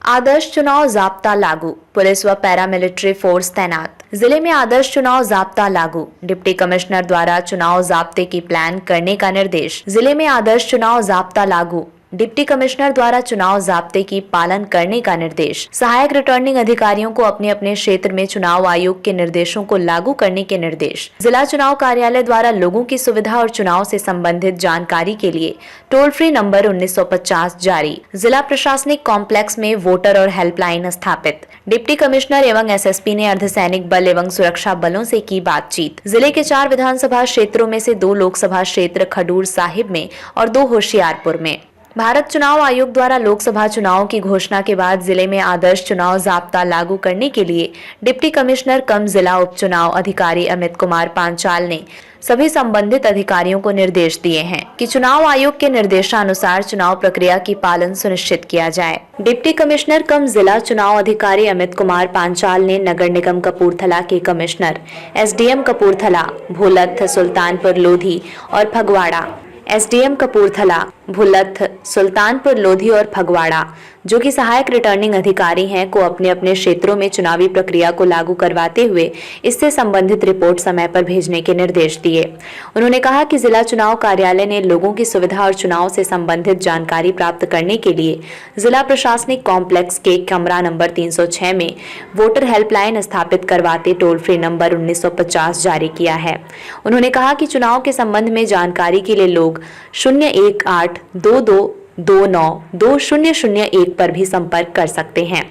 आदर्श चुनाव जाब्ता लागू, पुलिस व पैरामिलिट्री फोर्स तैनात। जिले में आदर्श चुनाव जाब्ता लागू, डिप्टी कमिश्नर द्वारा चुनाव जाब्ते की प्लान करने का निर्देश। जिले में आदर्श चुनाव जाब्ता लागू, डिप्टी कमिश्नर द्वारा चुनाव जाब्ते की पालन करने का निर्देश। सहायक रिटर्निंग अधिकारियों को अपने अपने क्षेत्र में चुनाव आयोग के निर्देशों को लागू करने के निर्देश। जिला चुनाव कार्यालय द्वारा लोगों की सुविधा और चुनाव से संबंधित जानकारी के लिए टोल फ्री नंबर 1950 जारी। जिला प्रशासनिक कॉम्प्लेक्स में वोटर और हेल्पलाइन स्थापित। डिप्टी कमिश्नर एवं एसएसपी ने अर्धसैनिक बल एवं सुरक्षा बलों से की बातचीत। जिले के 4 विधानसभा क्षेत्रों में से 2 लोकसभा क्षेत्र खडूर साहिब में और 2 होशियारपुर में। भारत चुनाव आयोग द्वारा लोकसभा चुनाव की घोषणा के बाद जिले में आदर्श चुनाव जाब्ता लागू करने के लिए डिप्टी कमिश्नर कम जिला उपचुनाव अधिकारी अमित कुमार पांचाल ने सभी संबंधित अधिकारियों को निर्देश दिए हैं कि चुनाव आयोग के निर्देशानुसार चुनाव प्रक्रिया की पालन सुनिश्चित किया जाए। डिप्टी कमिश्नर कम जिला चुनाव अधिकारी अमित कुमार पांचाल ने नगर निगम कपूरथला के कमिश्नर, एसडीएम कपूरथला, भूलथ, सुल्तानपुर लोधी और फगवाड़ा, एसडीएम कपूरथला, भूलथ, सुल्तानपुर लोधी और फगवाड़ा, जो कि सहायक रिटर्निंग अधिकारी हैं, को अपने अपने क्षेत्रों में चुनावी प्रक्रिया को लागू करवाते हुए इससे संबंधित रिपोर्ट समय पर भेजने के निर्देश दिए। उन्होंने कहा कि जिला चुनाव कार्यालय ने लोगों की सुविधा और चुनाव से संबंधित जानकारी प्राप्त करने के लिए जिला प्रशासनिक कॉम्प्लेक्स के कमरा नंबर 306 में वोटर हेल्पलाइन स्थापित करवाते टोल फ्री नंबर 1950 जारी किया है। उन्होंने कहा कि चुनाव के संबंध में जानकारी के लिए लोग 01822292001 पर भी संपर्क कर सकते हैं।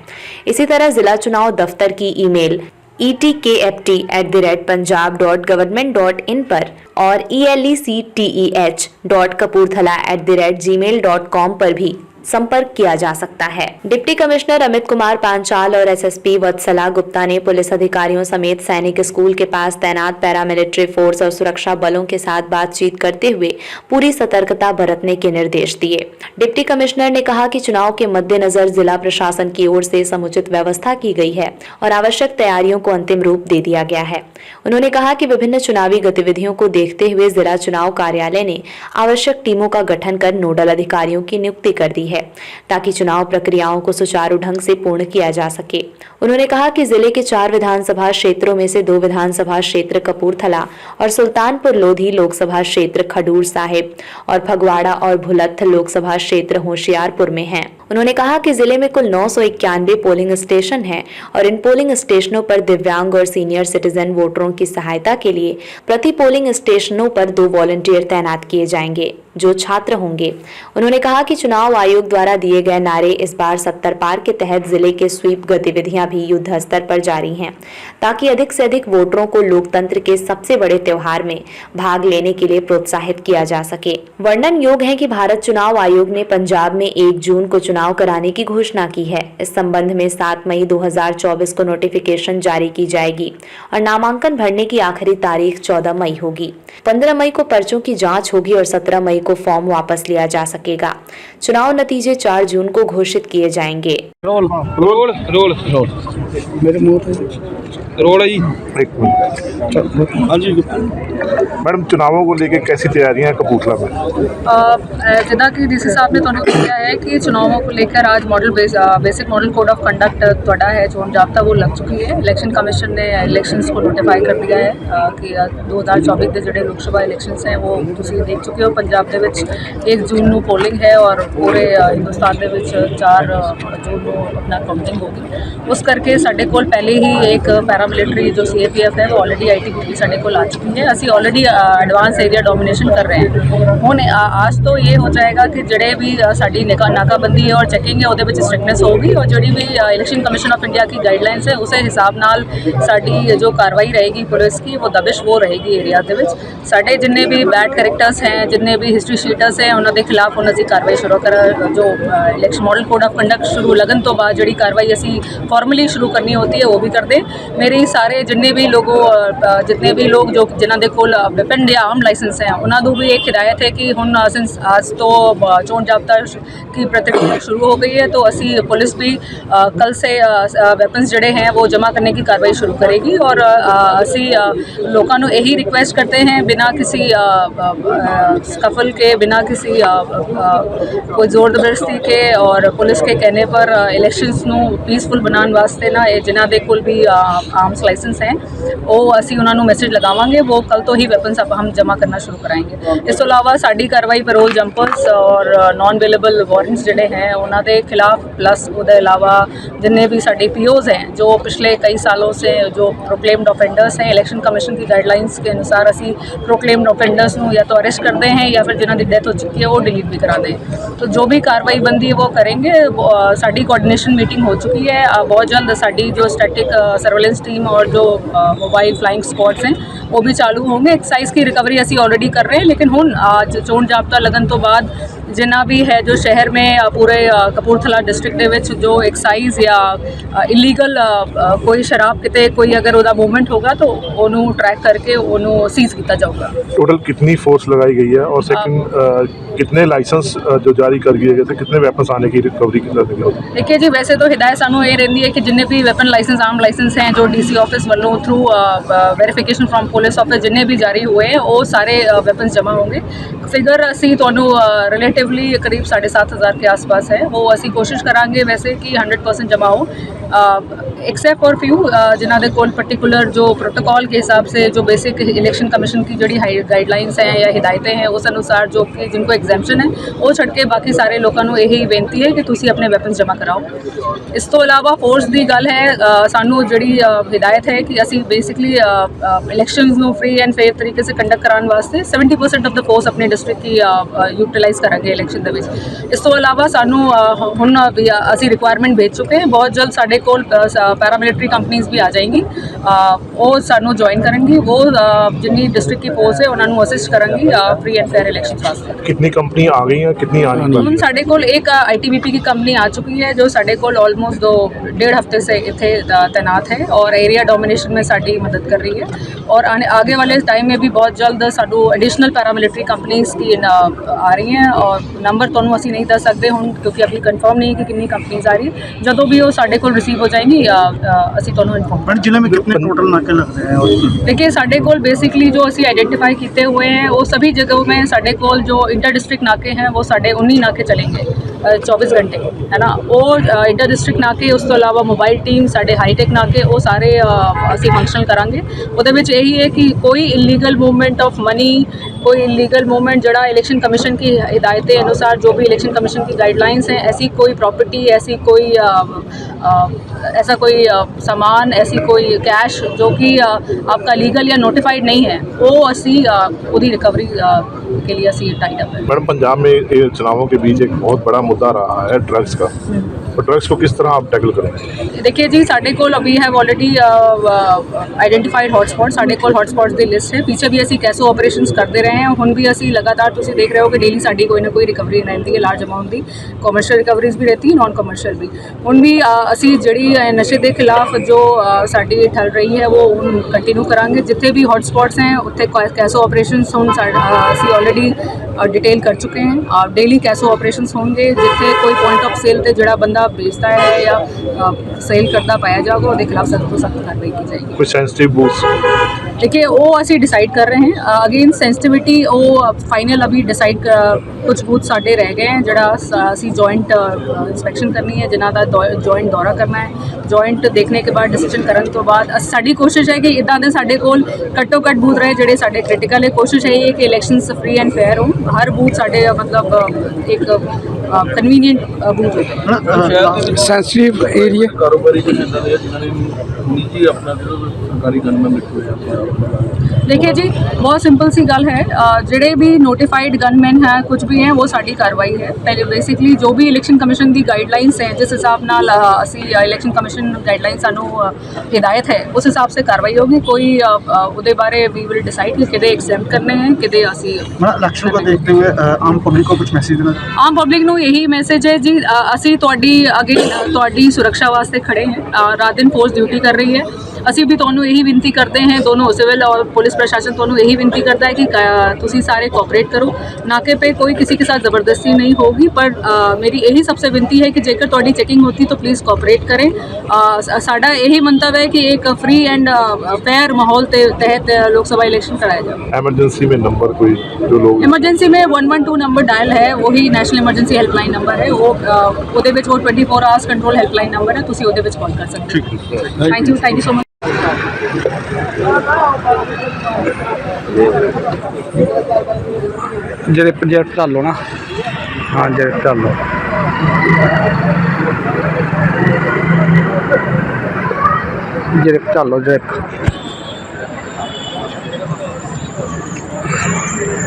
इसी तरह जिला चुनाव दफ्तर की ईमेल etkft@punjab.government.in पर और electeh.kapurthala@gmail.com पर भी संपर्क किया जा सकता है। डिप्टी कमिश्नर अमित कुमार पांचाल और एसएसपी वत्सला गुप्ता ने पुलिस अधिकारियों समेत सैनिक स्कूल के पास तैनात पैरामिलिट्री फोर्स और सुरक्षा बलों के साथ बातचीत करते हुए पूरी सतर्कता बरतने के निर्देश दिए। डिप्टी कमिश्नर ने कहा कि चुनाव के मद्देनजर जिला प्रशासन की ओर से समुचित व्यवस्था की गई है और आवश्यक तैयारियों को अंतिम रूप दे दिया गया है। उन्होंने कहा कि विभिन्न चुनावी गतिविधियों को देखते हुए जिला चुनाव कार्यालय ने आवश्यक टीमों का गठन कर नोडल अधिकारियों की नियुक्ति कर दी है ताकि चुनाव प्रक्रियाओं को सुचारू ढंग से पूर्ण किया जा सके। उन्होंने कहा कि जिले के 4 विधानसभा क्षेत्रों में से 2 विधानसभा क्षेत्र कपूरथला और सुल्तानपुर लोधी लोकसभा क्षेत्र खडूर साहिब और फगवाड़ा और भुलथ लोकसभा क्षेत्र होशियारपुर में हैं। उन्होंने कहा कि जिले में कुल 991 पोलिंग स्टेशन हैं और इन पोलिंग स्टेशनों पर दिव्यांग और सीनियर सिटीजन वोटरों की सहायता के लिए प्रति पोलिंग स्टेशनों पर 2 वॉलंटियर तैनात किए जाएंगे जो छात्र होंगे। उन्होंने कहा कि चुनाव आयोग द्वारा दिए गए नारे इस बार 70 पार के तहत जिले के स्वीप गतिविधियां भी युद्ध स्तर पर जारी हैं ताकि अधिक से अधिक वोटरों को लोकतंत्र के सबसे बड़े त्योहार में भाग लेने के लिए प्रोत्साहित किया जा सके। वर्णन योग है कि भारत चुनाव आयोग ने पंजाब में 1 जून को चुनाव कराने की घोषणा की है। इस संबंध में 7 मई 2024 को नोटिफिकेशन जारी की जाएगी और नामांकन भरने की आखिरी तारीख 14 मई होगी। 15 मई को पर्चों की जांच होगी और 17 मई को फॉर्म वापस लिया जा सकेगा। चुनाव नतीजे 4 जून को घोषित किए जाएंगे। रोल रोल रोल रोल मेरे मुंह पे रोल है जी। एक मिनट। हाँ जी मैडम, चुनावों को लेकर कैसी तैयारियां कपूरथला में? जिदा कि डीसी साहब ने तुहानू कहा है कि चुनावों को लेकर आज basic model code of conduct थोड़ा है चोन जाब्ता वो लग चुकी है। इलेक्शन कमीशन ने इलेक्शंस को नोटिफाई कर दिया है कि 2024 के जोड़े लोकसभा इलेक्शंस हैं वो तुसीं देख चुके हो। पंजाब दे विच 1 जून ਨੂੰ पोलिंग है और पूरे हिंदुस्तान दे विच 4 जून ਨੂੰ अपना काउंटिंग होगी। उस करके साडे कोल पहले ही एक पैरामिलिट्री जो CAPF है वो ऑलरेडी ITBP साडे कोल आ चुकी है। असी ऑलरेडी एडवांस एरिया डोमिनेशन कर रहे हैं। हुण आज तो ये हो जाएगा कि जड़े भी साडी नाकाबंदी है और चैकिंग है वो स्ट्रिक्टनेस होगी और जी भी इलेक्शन कमीशन ऑफ इंडिया की गाइडलाइंस है उस हिसाब नाल साडी जो कार्रवाई रहेगी पुलिस की वो दबिश वो रहेगी एरिया दे विच। साडे जिन्ने भी बैड कैरेक्टर्स हैं जिन्ने भी हिस्ट्री शीटर्स हैं उन्होंने खिलाफ हुण असीं कार्रवाई शुरू कर जो election model code of conduct शुरू लगन तो बाद जी कार्रवाई असीं फॉर्मली शुरू करनी होती है वो भी कर दें। मेरी सारे जिन्ने भी लोग जो जिन्हों के कोल वेपन या आर्म लाइसेंस हैं उन्होंने भी एक हिदायत है कि हुण आज तो चोन जाब्ता की प्रक्रिया शुरू हो गई है तो असी पुलिस भी कल से वेपन्स जड़े हैं वो जमा करने की कार्रवाई शुरू करेगी और असी लोगों को यही रिक्वेस्ट करते हैं बिना किसी स्कफल के बिना किसी कोई जोर ਜ਼ਬਰਦਸਤੀ के और पुलिस के कहने पर ਇਲੈਕਸ਼ਨਸ ਨੂੰ ਪੀਸਫੁਲ ਬਣਾਉਣ ਵਾਸਤੇ ਨਾ ਇਹ ਜਿਨ੍ਹਾਂ ਦੇ ਕੋਲ ਵੀ ਆਰਮਸ ਲਾਇਸੈਂਸ ਹੈ ਉਹ ਅਸੀਂ ਉਹਨਾਂ ਨੂੰ ਮੈਸੇਜ ਲਗਾਵਾਂਗੇ ਉਹ ਕੱਲ ਤੋਂ ਹੀ ਵੈਪਨਸ ਹਮ ਜਮ੍ਹਾਂ ਕਰਨਾ ਸ਼ੁਰੂ ਕਰਾਂਗੇ। ਇਸ ਤੋਂ ਇਲਾਵਾ ਸਾਡੀ ਕਾਰਵਾਈ ਪੈਰੋਲ ਜੰਪਰਸ ਔਰ ਨॉन ਅਵੇਲੇਬਲ ਵਾਰੰਟਸ ਜਿਹੜੇ ਹੈ ਉਹਨਾਂ ਦੇ ਖਿਲਾਫ प्लस ਉਹਦੇ ਇਲਾਵਾ जितने भी साढ़े पीओज हैं जो पिछले कई सालों से जो प्रोक्लेम्ड ऑफेंडर्स हैं इलेक्शन कमीशन की गाइडलाइंस के अनुसार असी प्रोक्लेम्ड ऑफेंडर्स को या तो अरेस्ट करते हैं या फिर जिन्होंने डेथ हो चुकी है वो डिलीट भी करा दें। तो जो भी कार्रवाई बनती है वो करेंगे। साड़ी कोऑर्डिनेशन मीटिंग हो चुकी है। बहुत जल्द साड़ी जो स्टैटिक सर्वेलेंस टीम और जो मोबाइल फ्लाइंग स्क्वाड्स हैं वो भी चालू होंगे। एक्साइज की रिकवरी असी ऑलरेडी कर रहे हैं लेकिन हुण आज चोण जाब्ता लगन तो बाद जिन्ना भी है जो शहर में पूरे कपूरथला डिस्ट्रिक्ट दे विच जो एक्साइज या इलीगल कोई शराब किते कोई अगर उदा मूवमेंट होगा तो ओनू ट्रैक करके ओनू सीज किया जाऊगा। टोटल कितनी फोर्स लगाई गई है और सेकंड कितने लाइसेंस जो जारी कर दिए गए थे, कितने वेपन्स आने की रिकवरी की तरफ होगी? देखिए जी वैसे तो हिदायत सानू ये रही है कि जिन्ने भी वेपन लाइसेंस आर्म लाइसेंस हैं जो डीसी ऑफिस वालों through verification from police office जिन्ने भी जारी हुए हैं वो सारे वेपन्स जमा होंगे। फिगर असी तुहानू रिलेटिवली करीब 7,500 के आसपास है वो असी कोशिश करांगे वैसे कि 100% जमा हो एक्सेप्ट फॉर फ्यू जिन्हों के कोल पर्टिकुलर जो प्रोटोकॉल के हिसाब से जो बेसिक इलेक्शन कमीशन की जी गाइडलाइंस हैं या हिदायतें हैं उस अनुसार जो कि जिनको एग्जैम्पशन है वो छड़ के बाकी सारे लोगों को यही बेनती है कि तुसी अपने वेपन्स जमा कराओ। इस तो इलावा फोर्स की गल है सानू जी हिदायत है कि असी बेसिकली इलैक्शनस नू फ्री एंड फेयर तरीके से कंडक्ट कराने वास्ते 70% ऑफ द फोर्स अपने डिस्ट्रिक्ट की यूटिलाइज करांगे इलैक्शन दे विच। इस तो इलावा सानू हुण असी रिक्वायरमेंट भेज चुके हैं। बहुत जल्द साडे कोल पैरामिलिट्री कंपनीज भी आ जाएंगी वो सानू ज्वाइन करेंगी। वो जिन्नी डिस्ट्रिक्ट की फोर्स है उन्होंने असिस्ट करेंगी फ्री एंड फेयर इलैक्शन वास्ते। कितनी कंपनी आ गई हैं, कितनी आने वाली हम साडे कोल एक ITBP की कंपनी आ चुकी है जो साडे कोल ऑलमोस्ट 2.5 हफ्ते से इत्थे तैनात है और एरिया डोमिनेशन में साडी मदद कर रही है। और आगे वाले टाइम में भी बहुत जल्द साडू एडिशनल पैरामिलिट्री कंपनीज की आ रही हैं और नंबर तो असी नहीं दस सकते हूँ क्योंकि अभी कंफर्म नहीं है कि कितनी कंपनीज आ रही है। जो भी वो साडे कोल रिसीव हो जाएंगी असी तो इन्फॉर्म। जिले में कितने टोटल नाके लगते हैं? देखिए साडे कोल बेसिकली जो असी आइडेंटिफाई किए हुए हैं वो सभी जगहों में साडे कोल जो इंटर डिस्ट्रिक्ट नाके हैं वो साडे 19 नाके चलेंगे 24 घंटे है ना। वो इंटर डिस्ट्रिक्ट नाके उस तो इलावा मोबाइल टीम साडे हाईटेक नाके वो सारे असी फंक्शनल करांगे। उहदे विच यही है कि कोई इलीगल मूवमेंट ऑफ मनी कोई इलीगल मूवमेंट जड़ा इलेक्शन कमीशन की हिदायतें अनुसार जो भी इलेक्शन कमीशन की गाइडलाइंस हैं ऐसी कोई प्रॉपर्टी ऐसी कोई ऐसा कोई सामान ऐसी कोई कैश जो कि आपका लीगल या नोटिफाइड नहीं है वो असी उसकी रिकवरी के लिए असी टाइड अप है। मैडम पंजाब में चुनावों के बीच एक बहुत बड़ा मुद्दा रहा है ड्रग्स का, तो ड्रग्स को किस तरह आप टैकल करेंगे? देखिए जी साडे कोल अभी हैव ऑलरेडी आइडेंटिफाइड हॉटस्पॉट साडे कोल हॉटस्पॉट्स की लिस्ट है। पीछे भी असी कैसो ऑपरेशंस करते रहे हैं हुण भी असी लगातार तुसीं देख रहे हो कि डेली साडी कोई ना कोई रिकवरी रहती है लार्ज अमाउंट की। कमर्शियल रिकवरीज भी रहती है नॉन कमर्शियल भी। हुण भी असी जिहड़ी नशे के खिलाफ जो साडी ठल रही है वो हुण कंटिन्यू करांगे। जिथे भी हॉटस्पॉट्स हैं उत्थे कैसो ऑपरेशंस हुण असी ऑलरेडी डिटेल कर चुके हैं। डेली कैसो ऑपरेशंस होंगे जिथे कोई पॉइंट ऑफ सेल ते जिहड़ा बंदा बेचता है या सेल करता पाया जाएगा उसके खिलाफ सख्त तो सख्त कार्रवाई की जाएगी। कुछ सेंसिटिव बूथ्स देखिए वो असी डिसाइड कर रहे हैं। अगेन सेंसिटिविटी वो फाइनल अभी डिसाइड कुछ बूथ साढ़े रह गए हैं जरा असी जॉइंट इंस्पैक्शन करनी है जिन्हों का जॉइंट दौरा करना है। जॉइंट देखने के बाद डिसीजन करने तो बाद साड़ी कोशिश है कि इदा दे साढ़े कोल घट्टो घट्ट बूथ रहे जोड़े साढ़े क्रिटिकल है। कोशिश है कि इलैक्शनस फ्री एंड फेयर हो हर बूथ साढ़े मतलब एक कन्वीनियंट बूथ हो। सेंसिटिव एरिया कारोबारी को नेता ने जिन्होंने निजी अपना सरकारी गनमैन रखे हुए। देखिए जी बहुत सिंपल सी गल है जिहड़े भी नोटिफाइड गनमैन हैं कुछ भी हैं वो साड़ी कार्रवाई है। पहले बेसिकली जो भी इलैक्शन कमीशन की गाइडलाइंस हैं जिस हिसाब नाल असी इलैक्शन कमीशन गाइडलाइंस सानू हिदायत है उस हिसाब से कार्रवाई होगी। कोई उहदे बारे वी विल डिसाइड कि किदे एग्जैम्प्ट करने हैं किदे असी इलेक्शन को देखते हुए आम पब्लिक को कुछ मैसेज देना? आम पब्लिक नू यही मैसेज है जी असी तुहाडी अगे तुहाडी सुरक्षा वास्ते खड़े हैं। रात दिन फोर्स ड्यूटी कर रही है ਅਸੀਂ ਵੀ ਤੁਹਾਨੂੰ ਇਹੀ ਬੇਨਤੀ ਕਰਦੇ हैं, दोनों सिविल और पुलिस प्रशासन ਤੁਹਾਨੂੰ यही विनती करता है कि तुसी सारे कोऑपरेट करो। नाके पे कोई किसी के साथ ज़बरदस्ती नहीं होगी, पर मेरी यही सबसे विनती है कि जेकर तुहाडी चेकिंग होती तो प्लीज़ कोऑपरेट करें। साडा यही मंतव्य है कि एक फ्री एंड फेयर माहौल के तहत लोक सभा इलेक्शन कराया जाए। इमरजेंसी में नंबर कोई जो लोग इमरजेंसी में 112 नंबर डायल है, वही नेशनल इमरजेंसी हेल्पलाइन नंबर है। वो ਉਹਦੇ ਵਿੱਚ वो 24 आवर्स कंट्रोल हेल्पलाइन नंबर है, ਤੁਸੀਂ ਉਹਦੇ ਵਿੱਚ कॉल कर सकते हो। Thank you so much. ਜਿਹੜੇ ਪ੍ਰੋਜੈਕਟ ਚੱਲੋ ਨਾ, ਹਾਂ ਜਿਹੜੇ ਚੱਲੋ ਜਿਹੜੇ ਚੱਲੋ ਜਿਹੜੇ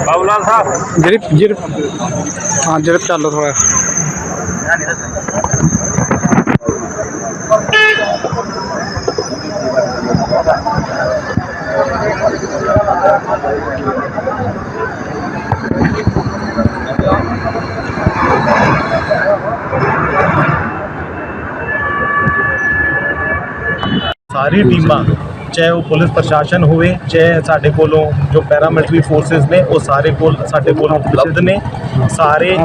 ਬਾਬੂਲਾਲ ਸਾਹਿਬ ਜਿਹੜੇ ਹਾਂ ਜਿਹੜੇ ਚੱਲੋ ਥੋੜਾ सारी टीमां चाहे वो पुलिस प्रशासन होवे, चाहे साडे कोलों जो पैरामिलिट्री फोर्सेस ने वो सारे कोल साडे कोल उपलब्ध ने। सारे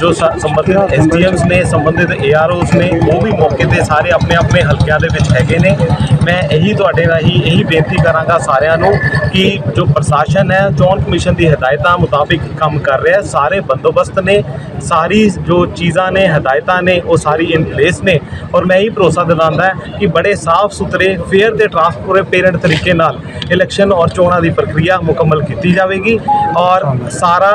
जो संबंधित SDMs ने, संबंधित AROs ने, वो भी मौके ते सारे अपने अपने हल्कियां दे विच हैगे ने। मैं यही तुहाडे राही यही बेनती करांगा सारिਆਂ ਨੂੰ कि जो प्रशासन है चोन कमीशन की हिदायतां मुताबिक काम कर रहा है। सारे बंदोबस्त ने, सारी जो चीज़ां ने, हिदायतां ने, वो सारी इन प्लेस ने। और मैं यही भरोसा दिलांदा है कि बड़े साफ सुथरे फेयर ते ट्रांसपेरेंट तरीके नाल इलैक्शन और चोणां दी प्रक्रिया मुकम्मल की जाएगी। और सारा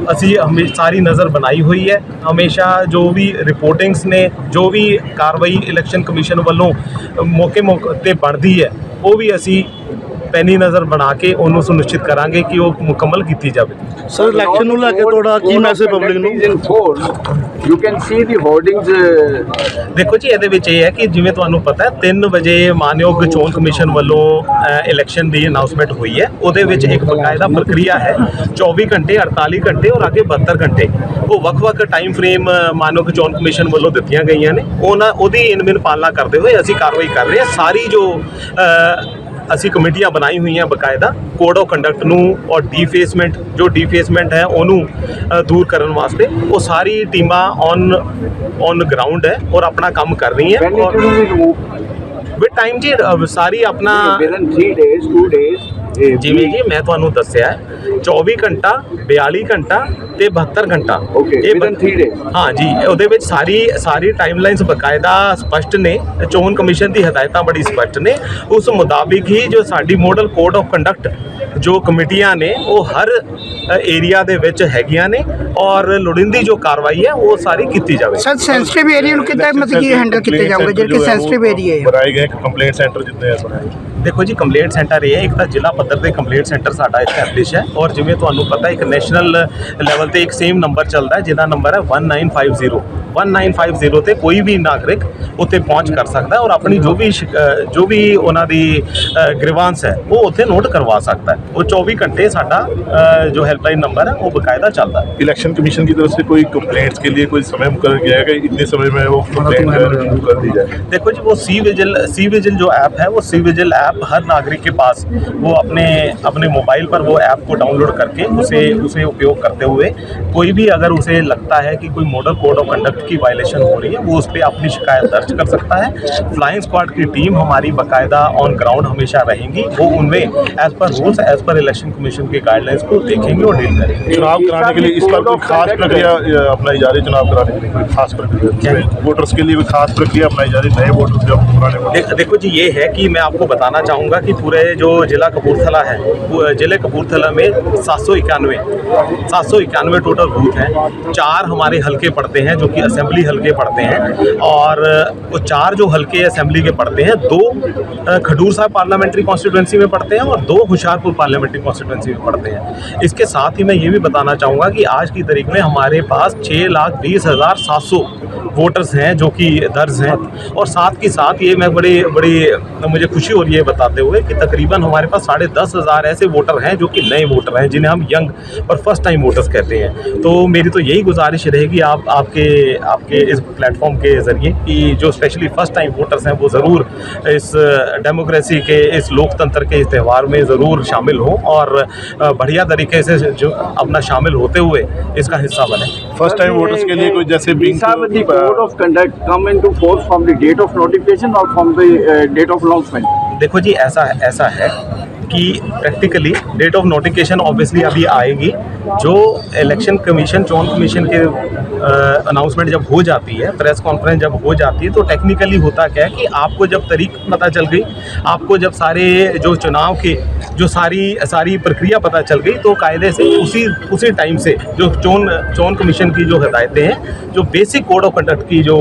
असी सारी नज़र बनाई हुई है। हमेशा जो भी रिपोर्टिंग्स ने, जो भी कार्रवाई इलैक्शन कमीशन वालों मौके ते बनती है, वो भी असी पैनी नज़र बना के उन्होंने सुनिश्चित करांगे कि वो मुकम्मल की जाए। सर इलेक्शन ਨੂੰ ਲੈ ਕੇ ਤੁਹਾਡਾ ਕੀ ਮੈਸੇਜ ਪਬਲਿਕ ਨੂੰ? You can see the hoardings. देखो जी ਇਹਦੇ ਵਿੱਚ ਇਹ ਹੈ ਕਿ ਜਿਵੇਂ ਤੁਹਾਨੂੰ ਪਤਾ ਹੈ 3 ਵਜੇ ਮਾਨਯੋਗ ਚੋਣ ਕਮਿਸ਼ਨ ਵੱਲੋਂ ਇਲੈਕਸ਼ਨ ਦੀ ਅਨਾਉਂਸਮੈਂਟ ਹੋਈ ਹੈ। ਉਹਦੇ ਵਿੱਚ ਇੱਕ ਬਕਾਇਦਾ ਪ੍ਰਕਿਰਿਆ ਹੈ 24 ਘੰਟੇ 48 ਘੰਟੇ ਔਰ ਅੱਗੇ 72 ਘੰਟੇ ਉਹ ਵੱਖ-ਵੱਖ ਟਾਈਮ ਫਰੇਮ ਮਾਨਯੋਗ ਚੋਣ ਕਮਿਸ਼ਨ ਵੱਲੋਂ ਦਿੱਤੀਆਂ ਗਈਆਂ ਨੇ। ਉਹਦੀ ਇਨਮਿਨ ਪਾਲਣਾ ਕਰਦੇ ਹੋਏ ਅਸੀਂ ਕਾਰਵਾਈ ਕਰ ਰਹੇ ਹਾਂ। ਸਾਰੀ ਜੋ ਅਸੀਂ ਕਮੇਟੀਆਂ ਬਣਾਈ ਹੋਈਆਂ ਬਕਾਇਦਾ ਕੋਡ ਆਫ ਕੰਡਕਟ ਨੂੰ ਔਰ ਡੀਫੇਸਮੈਂਟ ਜੋ ਡੀਫੇਸਮੈਂਟ ਹੈ ਉਹਨੂੰ ਦੂਰ ਕਰਨ ਵਾਸਤੇ ਉਹ ਸਾਰੀ ਟੀਮਾਂ ਔਨ ਗਰਾਊਂਡ ਹੈ ਔਰ ਆਪਣਾ ਕੰਮ ਕਰ ਰਹੀਆਂ। ਔਰ ਵਿਦ ਟਾਈਮ ਜੀ ਸਾਰੀ ਆਪਣਾ Within 3 days, 2 days. ਜਿਵੇਂ ਕਿ ਮੈਂ ਤੁਹਾਨੂੰ ਦੱਸਿਆ 24 ਘੰਟਾ 42 ਘੰਟਾ ਤੇ 72 ਘੰਟਾ Okay, within 3 days. ਹਾਂ ਜੀ ਉਹਦੇ ਵਿੱਚ ਸਾਰੀ ਟਾਈਮਲਾਈਨਸ ਬਕਾਇਦਾ ਸਪਸ਼ਟ ਨੇ। ਚੋਣ ਕਮਿਸ਼ਨ ਦੀ ਹਦਾਇਤਾਂ ਬੜੀ ਸਪਸ਼ਟ ਨੇ। ਉਸ ਮੁਤਾਬਿਕ ਹੀ ਜੋ ਸਾਡੀ ਮਾਡਲ ਕੋਡ ਆਫ ਕੰਡਕਟ ਜੋ ਕਮੇਟੀਆਂ ਨੇ ਉਹ ਹਰ ਏਰੀਆ ਦੇ ਵਿੱਚ ਹੈਗੀਆਂ ਨੇ ਔਰ ਲੋੜੀਂਦੀ ਜੋ ਕਾਰਵਾਈ ਹੈ ਉਹ ਸਾਰੀ ਕੀਤੀ ਜਾਵੇ। सर सेंसिटिव एरिया ਨੂੰ ਕਿੱਦਾਂ ਮਤਲਬ ਕਿ ਹੈਂਡਲ ਕੀਤੇ ਜਾਊਗੇ ਜਿਹੜੇ ਸੈਂਸਿਟਿਵ ਏਰੀਆ ਹੈ? बनाए गए कंप्लेंट सेंटर जितने हैं बनाए गए। देखो जी कंप्लेंट सेंटर ये है, एक तो जिला पद्धर से कंप्लेंट सेंटर साडा एस्टैबलिश है और जिवें तुहानूं पता एक नैशनल लैवल ते एक सेम नंबर चलता है जिहदा नंबर है 1950 ते कोई भी नागरिक उत्थे पहुँच कर सकता है और अपनी जो भी उन्हां दी ग्रीवांस है वो उत्थे नोट करवा सकता है। वो 24 घंटे साडा जो हेल्पलाइन नंबर है वो बकायदा चलता है। इलेक्शन कमीशन की तरफ से कोई कंप्लेंट्स के लिए कोई समय मुकर्रर किया है कि इतने समय में वो कंप्लेंट रिव्यू कर दी जाए? देखो जी वो सी विजिल जो ऐप है वो सी विजिल ऐप हर नागरिक के पास वो अपने मोबाइल पर वो ऐप को डाउनलोड करके उसे उपयोग करते हुए कोई भी अगर उसे लगता है कि कोई मॉडल कोड ऑफ कंडक्ट की वायलेशन हो रही है वो उस पर अपनी शिकायत दर्ज कर सकता है। फ्लाइंग स्क्वाड की टीम हमारी बाकायदा ऑन ग्राउंड हमेशा रहेंगी। वो उनमें as per rules as per election commission के गाइडलाइंस को देखेंगे और डील करेंगे। चुनाव कराने के लिए इस पर कोई खास प्रक्रिया अपनाई जा रही है? चुनाव कराने के लिए कोई खास प्रक्रिया वोटर्स के लिए कोई खास प्रक्रिया अपनाई जा रही है? नए वोटर्स जब पुराने देखो जी ये है कि मैं आपको बताना चाहूँगा कि पूरे जो जिला कपूरथला है जिले कपूरथला में 791 टोटल बूथ हैं। 4 हमारे हल्के पड़ते हैं जो कि असेंबली हल्के पड़ते हैं और वो 4 जो हल्के असेंबली के पड़ते हैं 2 खडूर साहब पार्लियामेंट्री कॉन्स्टिट्यूंसी में पड़ते हैं और 2 होशियारपुर पार्लियामेंट्री कॉन्स्टिट्यूंसी में पड़ते हैं। इसके साथ ही मैं ये भी बताना चाहूँगा कि आज की तारीख में हमारे पास 6,20,700 वोटर्स हैं जो कि दर्ज हैं और साथ के साथ ये मैं बड़ी मुझे खुशी हो रही है बताते हुए कि तकरीबन हमारे पास 10,500 ऐसे वोटर हैं जो कि नए वोटर हैं जिन्हें हम यंग और फर्स्ट टाइम वोटर्स कहते हैं। तो मेरी तो यही गुजारिश रहेगी आपके इस प्लेटफॉर्म के ज़रिए कि जो स्पेशली फर्स्ट टाइम वोटर्स हैं वो ज़रूर इस डेमोक्रेसी के, इस लोकतंत्र के इस त्यौहार में ज़रूर शामिल हों और बढ़िया तरीके से जो अपना शामिल होते हुए इसका हिस्सा बने। फर्स्ट टाइम वोटर्स के लिए कोई जैसे code of conduct come into force from the date of notification और from the date of announcement? देखो जी, ऐसा है कि practically date of notification obviously अभी आएगी। जो इलेक्शन कमीशन, चुनाव कमीशन के अनाउंसमेंट जब हो जाती है, प्रेस कॉन्फ्रेंस जब हो जाती है, तो टेक्निकली होता क्या है कि आपको जब तारीख पता चल गई, आपको जब सारे जो चुनाव के जो सारी प्रक्रिया पता चल गई, तो कायदे से उसी टाइम से जो चुनाव कमीशन की जो हदायतें हैं, जो बेसिक कोड ऑफ कंडक्ट की जो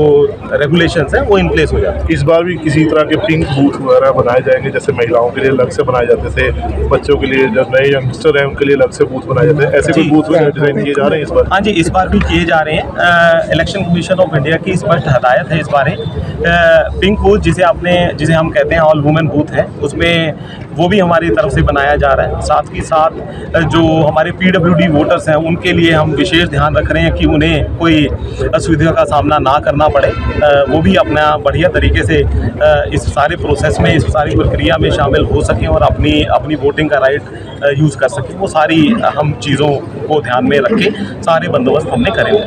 रेगुलेशंस हैं, वो इन प्लेस हो जाती है। इस बार भी किसी तरह के पिंक बूथ वगैरह बनाए जाएंगे, जैसे महिलाओं के लिए अलग से बनाए जाते थे, बच्चों के लिए जो नए यंगस्टर हैं उनके लिए अलग से बूथ बनाए जाते हैं, ऐसे कोई बूथ डिजाइन किए जा रहे हैं इस बार? हाँ जी, इस बार भी किए जा रहे हैं। इलेक्शन कमीशन ऑफ इंडिया की स्पष्ट हदायत है इस बारे। पिंक बूथ जिसे हम कहते हैं ऑल वुमेन बूथ है, उसमें वो भी हमारी तरफ से बनाया जा रहा है। साथ ही साथ जो हमारे PWD वोटर्स हैं उनके लिए हम विशेष ध्यान रख रहे हैं कि उन्हें कोई असुविधा का सामना ना करना पड़े, वो भी अपना बढ़िया तरीके से इस सारे प्रोसेस में, इस सारी प्रक्रिया में शामिल हो सकें और अपनी वोटिंग का राइट यूज़ कर सकें। वो सारी हम चीज़ों को ध्यान में रख के सारे बंदोबस्त हमने करे हुए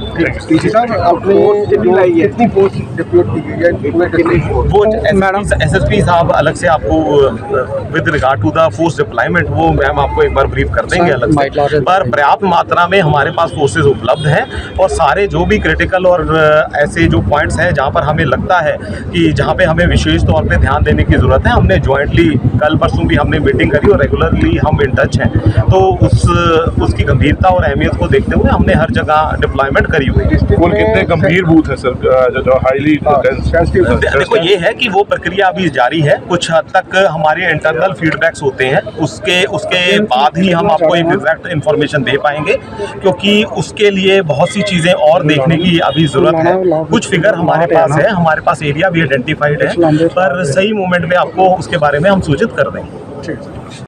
वो SSP साहब अलग से आपको with regard to the force deployment वो मैम आपको एक बार ब्रीफ कर देंगे अलग से। पर पर्याप्त मात्रा में हमारे पास फोर्सेज उपलब्ध हैं और सारे जो भी क्रिटिकल और ऐसे जो पॉइंट्स हैं जहां पर हमें लगता है कि जहां पे हमें विशेष तौर पे ध्यान देने की ज़रूरत है, हमने जॉइंटली कल परसों भी हमने मीटिंग करी और रेगुलरली हम इन टच हैं। तो उसकी गंभीरता और अहमियत को देखते हुए हमने हर जगह डिप्लॉयमेंट करी हुई है। कौन कितने गंभीर बूथ है सर जो हाईली? देखो ये है कि वो प्रक्रिया अभी जारी है, कुछ हद तक हमारे इंटरनल फीडबैक्स होते हैं, उसके बाद ही हम आपको एक एग्जैक्ट इन्फॉर्मेशन दे पाएंगे, क्योंकि उसके लिए बहुत सी चीज़ें और देखने की अभी ज़रूरत है। कुछ फिगर हमारे पास है, हमारे पास एरिया भी आइडेंटिफाइड है, पर सही मोमेंट में आपको उसके बारे में हम सूचित कर देंगे।